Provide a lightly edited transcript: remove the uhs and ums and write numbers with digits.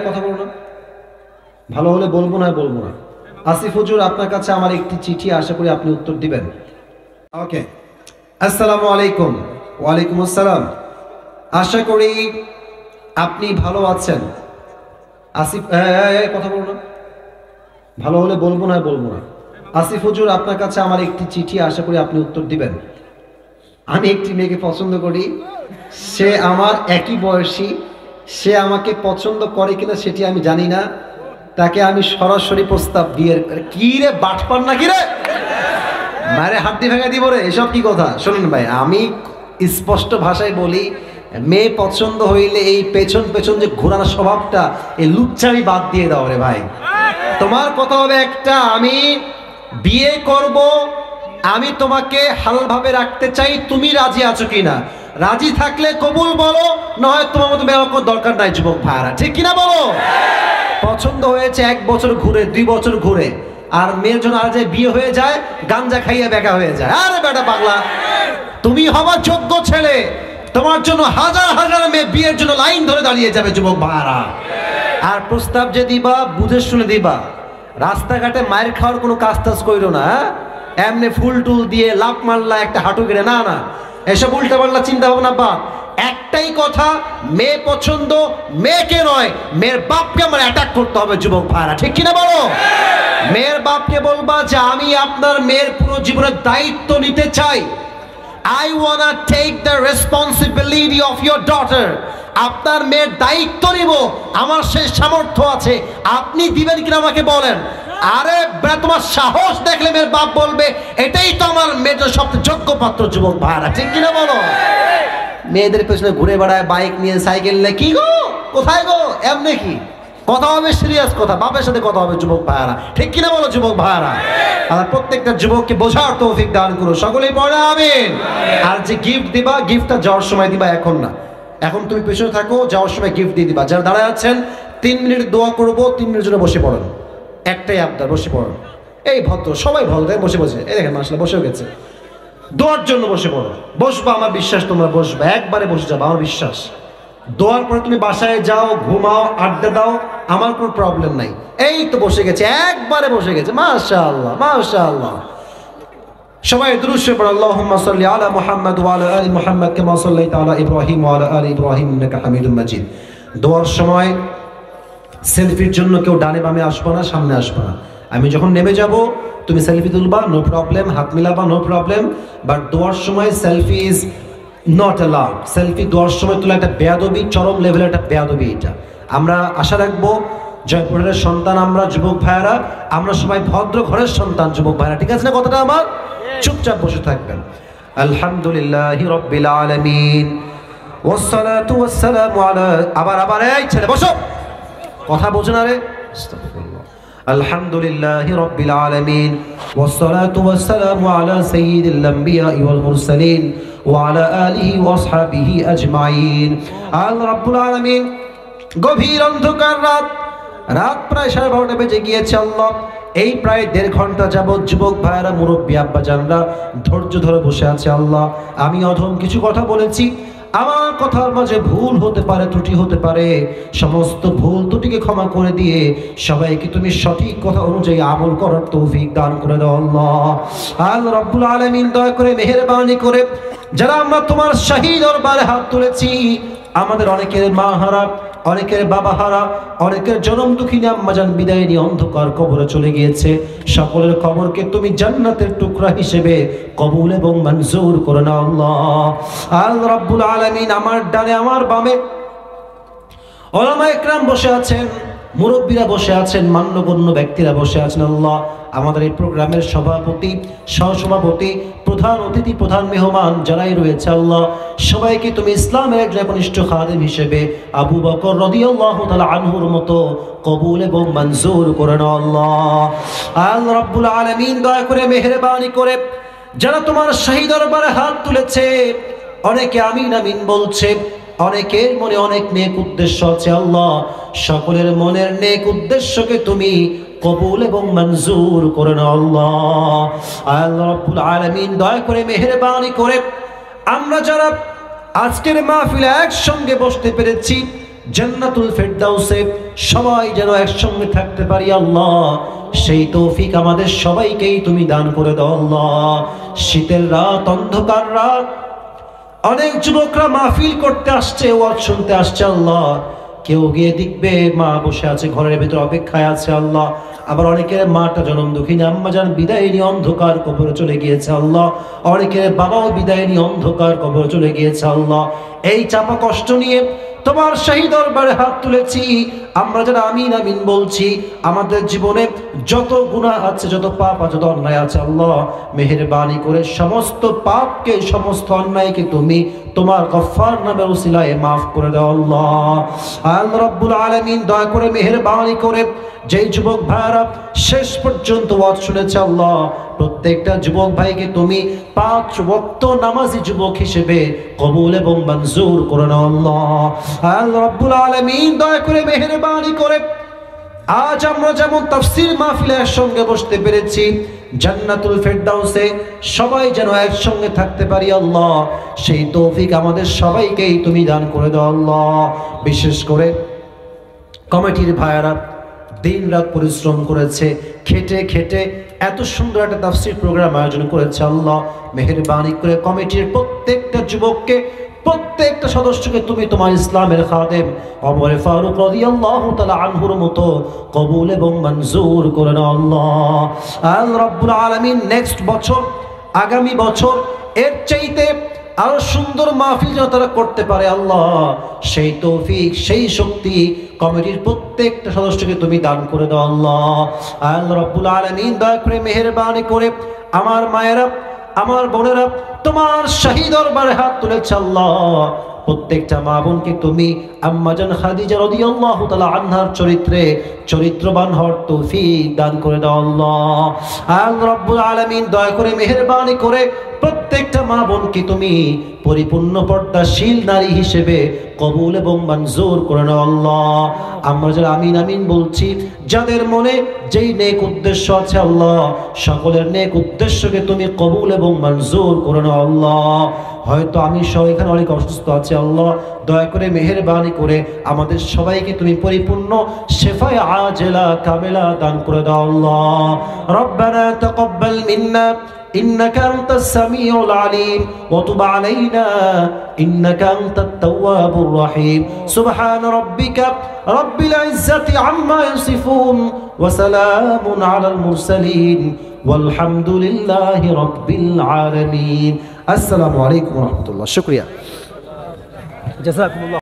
কথা বলবো না, ভালো হলে বলবো না বলবো না। আসিফ হুজুর, আপনার কাছে আমার একটি চিঠি, আশা করি আপনি উত্তর দিবেন। ওকে, আসসালামু আলাইকুম। ওয়ালাইকুম আসসালাম। আশা করি আপনি ভালো আছেন। আসিফ কথা বলবো না, ভালো হলে বলবো না বলবো না। আসিফ হুজুর, আপনার কাছে আমার একটি চিঠি, আশা করি আপনি উত্তর দিবেন। আমি একটি মেয়েকে পছন্দ করি, সে আমার একই বয়সী, সে আমাকে পছন্দ করে কিনা সেটি আমি জানি না। তাকে আমি সরাসরি প্রস্তাব বিয়ের, কি রে বাটপার নাকি রে, মারে হাড্ডি ভেঙে দিব রে, এসব কি কথা? শুনুন ভাই, আমি স্পষ্ট ভাষায় বলি, মেয়ে পছন্দ হইলে এই পেছন পেছন যে ঘোরার স্বভাবটা, এই লুচ্চামি বাদ দিয়ে দাও রে ভাই। তোমার কথা হবে একটা, আমি বিয়ে করব, আমি তোমাকে হালভাবে রাখতে চাই, তুমি রাজি আছো কিনা? রাজি থাকলে কবুল বলো, নয় তোমার মতো মেয়ে কোনো দরকার নাই যুবক ভাইরা, ঠিক কিনা বলো? পছন্দ হয়েছে 1 বছর ঘুরে, 2 বছর ঘুরে, আর মেয়ের জন্য আর যে বিয়ে হয়ে যায়, গাঞ্জা খাইয়া বেকা হয়ে যায়। আরে বেটা পাগলা, তুমি হবার যোগ্য ছেলে, তোমার জন্য হাজার হাজার মেয়ে বিয়ের জন্য লাইন ধরে দাঁড়িয়ে যাবে যুবক ভাইরা। আর প্রস্তাব যে দিবা, বুঝে শুনে দিবা। রাস্তাঘাটে মায়ের খাওয়ার কোনো কাজ টাজ কইরো না, এমনি ফুল টুল দিয়ে লাফ মারলা একটা হাঁটু গেড়ে, না না, এসব উল্টা পাল্টা চিন্তা ভাবনা বা। একটাই কথা, মেয়ে পছন্দ, মেয়েকে নয়, মেয়ের বাপকে আমার অ্যাটাক করতে হবে যুবক ভাইরা, ঠিক কিনা বলো? মেয়ের বাপকে বলবা যে আমি আপনার মেয়ের পুরো জীবনের দায়িত্ব নিতে চাই, I wanna take the responsibility of your daughter. আপনার মেয়ের দায়িত্ব নিব, আমার সেই সামর্থ্য আছে, আপনি দিবেন কিনা আমাকে বলেন। আরে বেটা, তোমার সাহস দেখলে মেয়ের বাপ বলবে এটাই তো আমার মেয়ের সবচেয়ে যোগ্য পাত্র যুবক ভাইরা, ঠিক কিনা বলো? মেয়েদের পেছনে ঘুরে বেড়ায় বাইক নিয়ে, সাইকেল নিয়ে, কি গো কোথায় গো, এমনি কি কথা হবে? সিরিয়াস কথা, বাপের সাথে কথা হবে যুবক ভাইরা, ঠিক কিনা বলো যুবক ভাইরা? আর প্রত্যেকটা যুবককে বোঝার তৌফিক দান করো, সকলেই পড়ে আমিন। আর যে গিফট দিবা, গিফটটা যাওয়ার সময় দিবা, এখন না। এখন তুমি পেছনে থাকো, যাওয়ার সময় গিফট দিয়ে দিবা। যারা দাঁড়ায় আছেন, 3 মিনিট দোয়া করবো, 3 মিনিটের জন্য বসে পড়েন। একটাই আবদার, বসে পড়েন। এই ভদ্র সবাই ভদ্র, বসে বসে, এই দেখেন মাশাআল্লাহ বসেও গেছে। দোয়ার জন্য বসে পড়ো, বসবা, আমার বিশ্বাস তোমরা বসবা, একবারে বসে যাবো, আমার বিশ্বাস। দোয়ার পরে তুমি বাসায় যাও, ঘুমাও, আড্ডা দাও, আমার কোনো প্রবলেম নাই। এই তো বসে গেছে, একবারে বসে গেছে, মাশাআল্লাহ মাশাআল্লাহ। সবাই দুরূদ শরীফ পড়ো, আল্লাহুম্মা সাল্লি আলা মুহাম্মাদ ওয়া আলা আলি মুহাম্মাদ কামা সাল্লাইতা আলা ইব্রাহিম ওয়া আলা আলি ইব্রাহিম ইন্নাকা হামিদুম মাজিদ। দোয়ার সময় সেলফির জন্য কেউ ডানে বামে আসবে না, সামনে আসবে না। আমি যখন নেমে যাব, তুমি সেলফি তুলবা, নো প্রবলেম, হাত মিলাবা, নো প্রবলেম, বাট দোয়ার সময় selfie is not allowed. Selfie দোয়ার সময় তোলা একটা বেয়াদবি, চরম লেভেলের একটা বেয়াদবি। এটা আমরা আশা রাখবো, জয়পুরের সন্তান আমরা যুবক ভাইয়েরা, আমরা সবাই ভদ্র ঘরের সন্তান যুবক ভাইয়েরা, ঠিক আছে না কথাটা আমার? চুপচাপ বসে থাকবেন। আলহামদুলিল্লাহি রাব্বিল আলামিন ওয়াসসালাতু ওয়াসসালামু আলা, আবার এই ছেলে বসো, কথা বোঝো না রে। আস্তাগফিরুল্লাহ। আলহামদুলিল্লাহি রাব্বিল আলামিন ওয়াসসালাতু ওয়াসসালামু আলা সাইয়্যিদিল আম্বিয়া ওয়াল মুরসালিন ওয়া আলা আলিহি ওয়া আসহাবিহি আজমাইন। আল্লাহ রাব্বুল আলামিন, গভীর অন্ধকার রাত প্রায় 12:30 বেজে গিয়েছে। আল্লাহ, এই প্রায় 1.5 ঘন্টা যাবৎ যুবক ভাইয়েরা, মুরব্বী আব্বাজানরা ধৈর্য ধরে বসে আছে। আল্লাহ, আমি অধম কিছু কথা বলেছি, আমার কথার মাঝে ভুল হতে পারে, ত্রুটি হতে পারে, সমস্ত ভুল ত্রুটিকে ক্ষমা করে দিয়ে সবাইকে তুমি সঠিক কথা অনুযায়ী আমল করার তৌফিক দান করে দাও। আল্লাহ রাব্বুল আলামিন, দয়া করে মেহেরবানি করে যারা আমরা তোমার শাহী দরবারে হাত তুলেছি, আমাদের অনেকের মা হারা, অনেকের বাবা হারা, অনেকের জনম দুঃখিনী আম্মাজান বিদায় নিয়ে অন্ধকার কবরে চলে গিয়েছে, সকলের কবরকে তুমি জান্নাতের টুকরা হিসেবে কবুল এবং মঞ্জুর করে নাও। আল্লাহ রাব্বুল আলামিন, আমার ডানে আমার বামে উলামা ইকরাম বসে আছেন, মুরব্বীরা বসে আছেন, মান্যগণ্য ব্যক্তিরা বসে আছেন। আল্লাহ, আমাদের এই প্রোগ্রামের সভাপতি, সহসভাপতি, প্রধান অতিথি, প্রধান মেহমান যারাই রয়েছে, আল্লাহ সবাইকে তুমি ইসলামের একজন কনিষ্ঠ খাদেম হিসেবে আবু বকর রাদিয়াল্লাহু তাআলা আনহুর মতো কবুল এবং মঞ্জুর করে নাও। আল্লাহ রাব্বুল আলামিন, দয়া করে মেহেরবানি করে যারা তোমার শাহী দরবারে হাত তুলেছে, অনেকে আমিন আমিন বলছে, অনেকের মনে অনেক নেক উদ্দেশ্য আছে। আল্লাহ, সকলের মনের নেক উদ্দেশ্যকে তুমি কবুল এবং মঞ্জুর করে নাও। আল্লাহ রাব্বুল আলামিন, দয়া করে মেহেরবানি করে আমরা যারা আজকের মাহফিলে একসঙ্গে বসতে পেরেছি, জান্নাতুল ফেরদাউসে সবাই যেন একসঙ্গে থাকতে পারি আল্লাহ, সেই তৌফিক আমাদের সবাইকেই তুমি দান করে দাও আল্লাহ। শীতের রাত, অন্ধকার রাত, অনেক যুবকরা মাহফিল করতে আসছে, ওয়াজ শুনতে আসছে আল্লাহ। কেউ গিয়ে দেখবে মা বসে আছে ঘরের ভিতর অপেক্ষায় আছে আল্লাহ। আবার অনেকের মাটা জনম দুঃখিনী আম্মাজান বিদায় নিয়ে অন্ধকার কবরে চলে গিয়েছে আল্লাহ। অনেকের বাবাও বিদায় নিয়ে অন্ধকার কবরে চলে গিয়েছে আল্লাহ। এই চাপা কষ্ট নিয়ে তোমার শাহী দরবারে হাত তুলেছি, আমরা যারা আমিন আমিন বলছি। আমাদের জীবনে যত গুনাহ আছে, যত পাপ আছে, যত অন্যায় আছে আল্লাহ, মেহেরবানি করে সমস্ত পাপকে, সমস্ত অন্যায়কে তুমি তোমার গফফার নামের উসিলায় মাফ করে দাও আল্লাহ। আল্লাহ রাব্বুল আলামিন দয়া করে মেহেরবানি করে যেই যুবক ভাইরা শেষ পর্যন্ত ওয়াজ শুনেছে আল্লাহ, প্রত্যেকটা যুবক ভাইকে তুমি 5 ওয়াক্ত নামাজি যুবক হিসেবে কবুল এবং মঞ্জুর করে নাও আল্লাহ। আল্লাহ রাব্বুল আলামিন দয়া করে মেহেরবানি করে আজ আমরা যেমন তাফসীর মাহফিলে একসঙ্গে বসতে পেরেছি, জান্নাতুল ফেরদাউসে সবাই যেন একসঙ্গে থাকতে পারি আল্লাহ, সেই তৌফিক আমাদের সবাইকেই তুমি দান করে দাও আল্লাহ। বিশেষ করে কমিটির ভাইয়ারা দিন রাত পরিশ্রম করেছে, খেটে খেটে এত সুন্দর একটা তাফসীর প্রোগ্রাম আয়োজন করেছে আল্লাহ। মেহেরবানি করে কমিটির প্রত্যেকটা যুবককে, প্রত্যেকটা সদস্যকে তুমি তোমার ইসলামের খাদেম ওমর ফারুক রাদিয়াল্লাহু তাআলা আনহুর মতো কবুল এবং মঞ্জুর করে নাও আল্লাহ। আল্লাহ রাব্বুল আলামিন নেক্সট বছর, আগামী বছর এর চাইতে আরো সুন্দর মাহফিল যেন তারা করতে পারে আল্লাহ, সেই তৌফিক, সেই শক্তি কমিটির প্রত্যেকটা সদস্যকে তুমি দান করে দাও আল্লাহ। আল্লাহ রাব্বুল আলামিন দয়া করে মেহেরবানি করে আমার মায়েরা, আমার বোনেরা তোমার শাহী দরবারে হাত তুলেছে আল্লাহ, প্রত্যেকটা মা বোনকে তুমি আম্মাজান খাদিজা রাদিয়াল্লাহু তাআলা আনহার চরিত্রে চরিত্রবান হওয়ার তৌফিক দান করে দাও আল্লাহ। আল্লাহ রাব্বুল আলামিন দয়া করে মেহেরবানি করে প্রত্যেকটা মা বোনকে তুমি পরিপূর্ণ পর্দাশীল নারী হিসেবে কবুল এবং মঞ্জুর করে নাও আল্লাহ। আমরা যারা আমিন আমিন বলছি, যাদের মনে যেই নেক উদ্দেশ্য আছে আল্লাহ, সকলের নেক উদ্দেশ্যকে তুমি কবুল এবং মঞ্জুর করে নাও আল্লাহ। হয়তো আমি সহ এখানে অনেক অসুস্থ আছে আল্লাহ, দয়া করে মেহেরবানি করে আমাদের সবাইকে তুমি পরিপূর্ণ শেফায়ে আজেলা কামেলা দান করে দাও আল্লাহ। রব্বানা তাকাব্বাল মিন্না إنك أنت السميع العليم وتب علينا إنك أنت التواب الرحيم سبحان ربك رب العزة عما يصفون وسلام على المرسلين والحمد لله رب العالمين السلام عليكم ورحمة الله شكرا جزاكم الله